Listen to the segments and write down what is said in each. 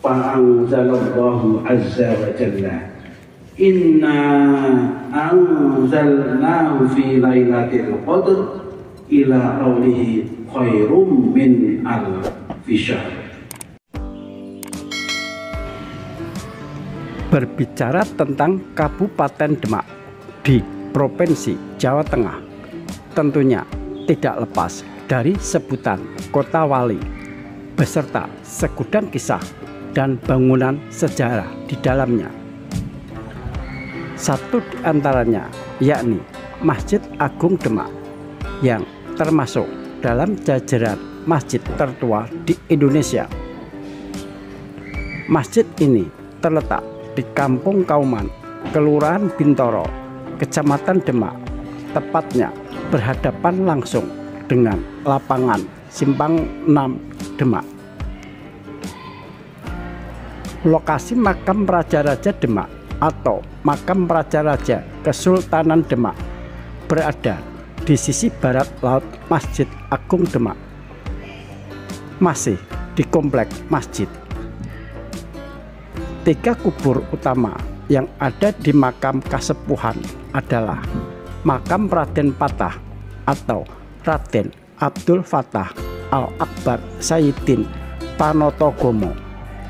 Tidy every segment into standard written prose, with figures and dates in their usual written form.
Fa'anzalallahu azza wa jalla, inna anzalnahu fi lailatul qadr ila qawlihi khairum min alfi syahr. Berbicara tentang Kabupaten Demak di Provinsi Jawa Tengah, tentunya tidak lepas dari sebutan Kota Wali beserta segudang kisah dan bangunan sejarah di dalamnya. Satu di antaranya yakni Masjid Agung Demak yang termasuk dalam jajaran masjid tertua di Indonesia. Masjid ini terletak di Kampung Kauman, Kelurahan Bintoro, Kecamatan Demak, tepatnya berhadapan langsung dengan lapangan Simpang 6 Demak. Lokasi makam Raja-Raja Demak atau makam Raja-Raja Kesultanan Demak berada di sisi barat laut Masjid Agung Demak, masih di komplek masjid. 3 kubur utama yang ada di makam kasepuhan adalah makam Raden Patah atau Raden Abdul Fattah Al-Akbar Sayyidin Panotogomo,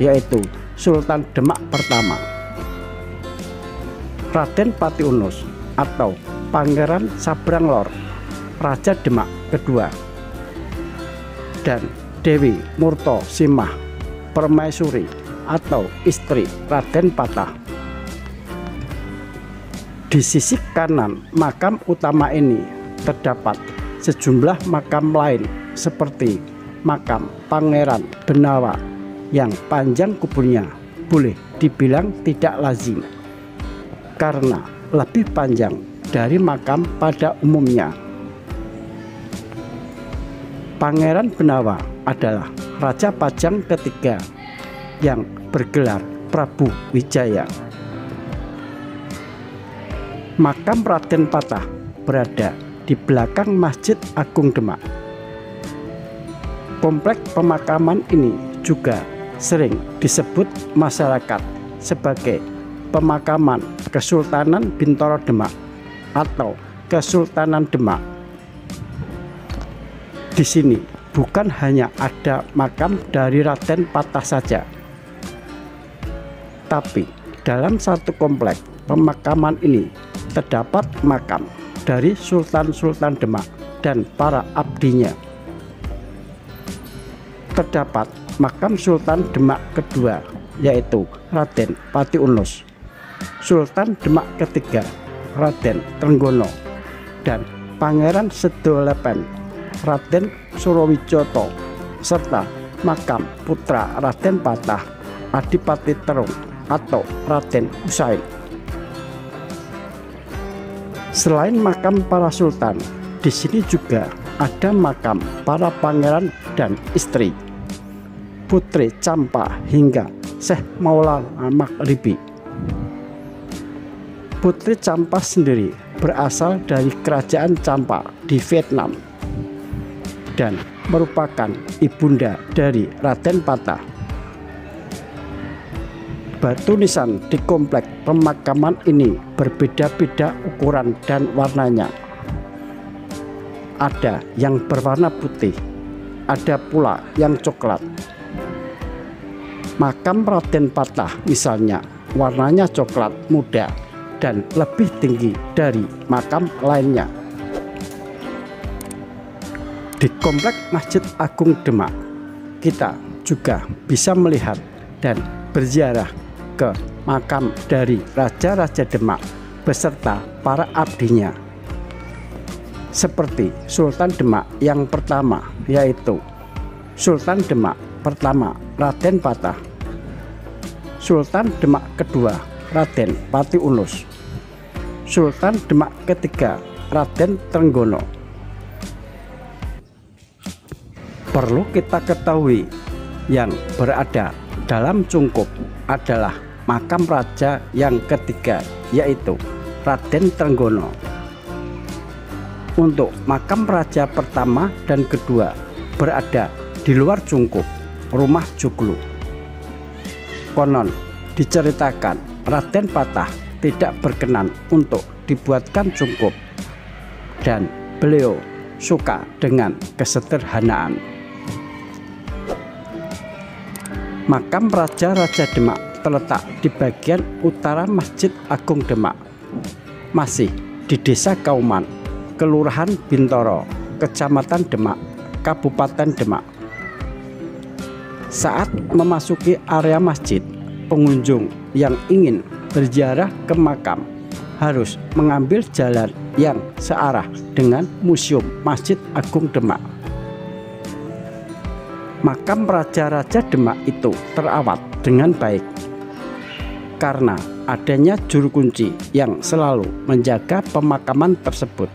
yaitu Sultan Demak pertama, Raden Patiunus atau Pangeran Sabranglor Raja Demak kedua, dan Dewi Murto Simah Permaisuri atau istri Raden Patah. Di sisi kanan makam utama ini terdapat sejumlah makam lain seperti makam Pangeran Benawa yang panjang kuburnya boleh dibilang tidak lazim karena lebih panjang dari makam pada umumnya. Pangeran Benawa adalah Raja Pajang ketiga yang bergelar Prabu Wijaya. Makam Raden Patah berada di belakang Masjid Agung Demak. Komplek pemakaman ini juga sering disebut masyarakat sebagai pemakaman Kesultanan Bintoro Demak atau Kesultanan Demak. Di sini bukan hanya ada makam dari Raden Patah saja, tapi dalam satu komplek pemakaman ini terdapat makam dari Sultan-Sultan Demak dan para abdinya. Terdapat makam Sultan Demak kedua yaitu Raden Patiunus, Sultan Demak ketiga Raden Trenggono, dan Pangeran Sedolepen Raden Surowijoto, serta makam putra Raden Patah Adipati Terung atau Raden Usain. Selain makam para sultan, di sini juga ada makam para pangeran dan istri, Putri Campa hingga Syekh Maulana Maghribi. Putri Campa sendiri berasal dari Kerajaan Campa di Vietnam dan merupakan ibunda dari Raden Patah. Batu nisan di komplek pemakaman ini berbeda-beda ukuran dan warnanya. Ada yang berwarna putih, ada pula yang coklat. Makam Raden Patah misalnya warnanya coklat muda dan lebih tinggi dari makam lainnya. Di komplek Masjid Agung Demak, kita juga bisa melihat dan berziarah ke makam dari Raja-Raja Demak beserta para abdinya, seperti Sultan Demak yang pertama yaitu Sultan Demak pertama Raden Patah, Sultan Demak kedua Raden Patiunus, Sultan Demak ketiga Raden Trenggono. Perlu kita ketahui, yang berada dalam cungkup adalah makam raja yang ketiga yaitu Raden Trenggono. Untuk makam raja pertama dan kedua berada di luar cungkup rumah Joglo. Konon diceritakan Raden Patah tidak berkenan untuk dibuatkan cungkup dan beliau suka dengan kesederhanaan. Makam Raja-Raja Demak terletak di bagian utara Masjid Agung Demak, masih di Desa Kauman, Kelurahan Bintoro, Kecamatan Demak, Kabupaten Demak. Saat memasuki area masjid, pengunjung yang ingin berziarah ke makam harus mengambil jalan yang searah dengan Museum Masjid Agung Demak. Makam Raja-Raja Demak itu terawat dengan baik karena adanya juru kunci yang selalu menjaga pemakaman tersebut.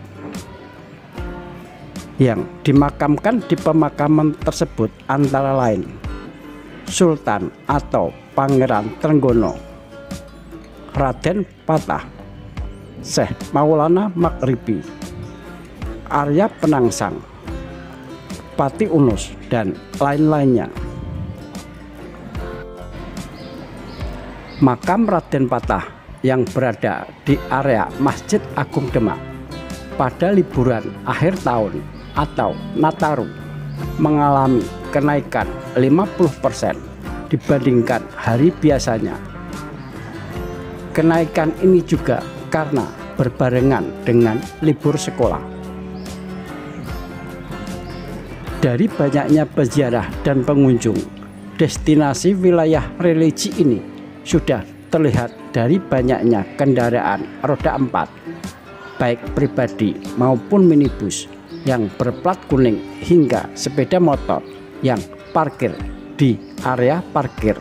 Yang dimakamkan di pemakaman tersebut antara lain Sultan atau Pangeran Trenggono, Raden Patah, Syekh Maulana Maghribi, Arya Penangsang, Pati Unus, dan lain-lainnya. Makam Raden Patah yang berada di area Masjid Agung Demak pada liburan akhir tahun atau Nataru mengalami kenaikan 50% dibandingkan hari biasanya. Kenaikan ini juga karena berbarengan dengan libur sekolah. Dari banyaknya peziarah dan pengunjung, destinasi wilayah religi ini sudah terlihat dari banyaknya kendaraan roda 4, baik pribadi maupun minibus yang berplat kuning hingga sepeda motor yang parkir di area parkir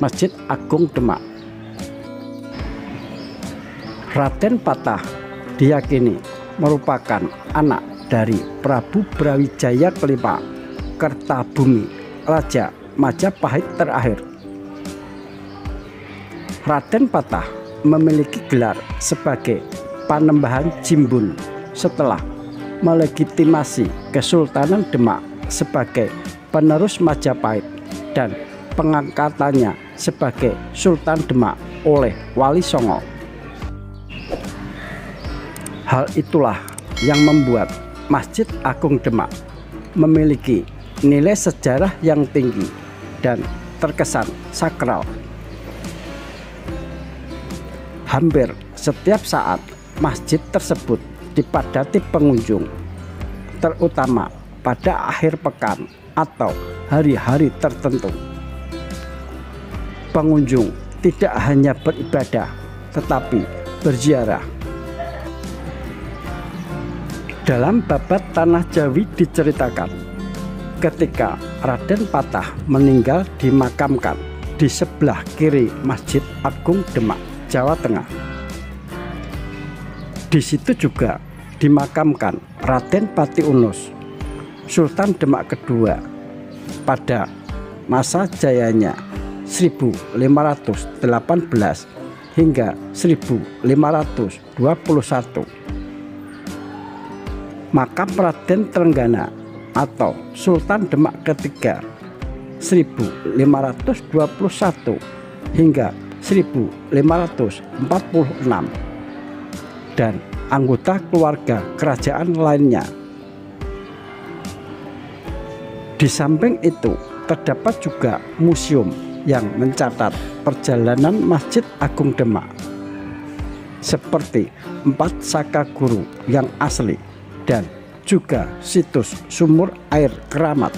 Masjid Agung Demak. Raden Patah diyakini merupakan anak dari Prabu Brawijaya kelima, Kertabumi, Raja Majapahit terakhir. Raden Patah memiliki gelar sebagai Panembahan Jimbun setelah melegitimasi Kesultanan Demak sebagai penerus Majapahit dan pengangkatannya sebagai Sultan Demak oleh Wali Songo. Hal itulah yang membuat Masjid Agung Demak memiliki nilai sejarah yang tinggi dan terkesan sakral. Hampir setiap saat masjid tersebut dipadati pengunjung, terutama pada akhir pekan atau hari-hari tertentu. Pengunjung tidak hanya beribadah tetapi berziarah. Dalam Babat Tanah Jawi diceritakan, ketika Raden Patah meninggal dimakamkan di sebelah kiri Masjid Agung Demak, Jawa Tengah. Di situ juga dimakamkan Raden Pati Unus, Sultan Demak kedua pada masa jayanya 1518 hingga 1521. Makam Raden Trenggana atau Sultan Demak ketiga 1521 hingga 1546 dan anggota keluarga kerajaan lainnya. Di samping itu terdapat juga museum yang mencatat perjalanan Masjid Agung Demak seperti 4 saka guru yang asli dan juga situs sumur air keramat.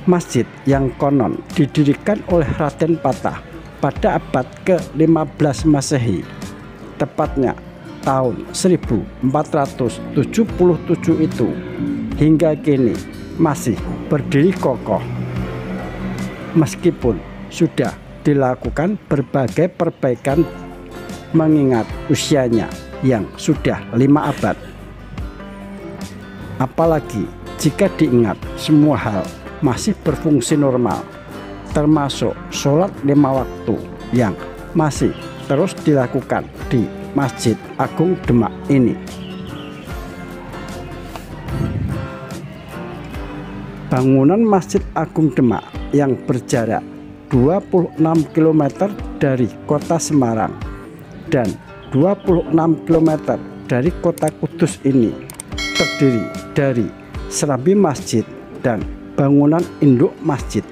Masjid yang konon didirikan oleh Raden Patah pada abad ke-15 Masehi, tepatnya tahun 1477 itu, hingga kini masih berdiri kokoh. Meskipun sudah dilakukan berbagai perbaikan mengingat usianya yang sudah 5 abad. Apalagi jika diingat semua hal masih berfungsi normal, termasuk sholat 5 waktu yang masih terus dilakukan di Masjid Agung Demak ini. Bangunan Masjid Agung Demak yang berjarak 26 km dari kota Semarang dan 26 km dari kota Kudus ini terdiri dari serambi masjid dan bangunan induk masjid.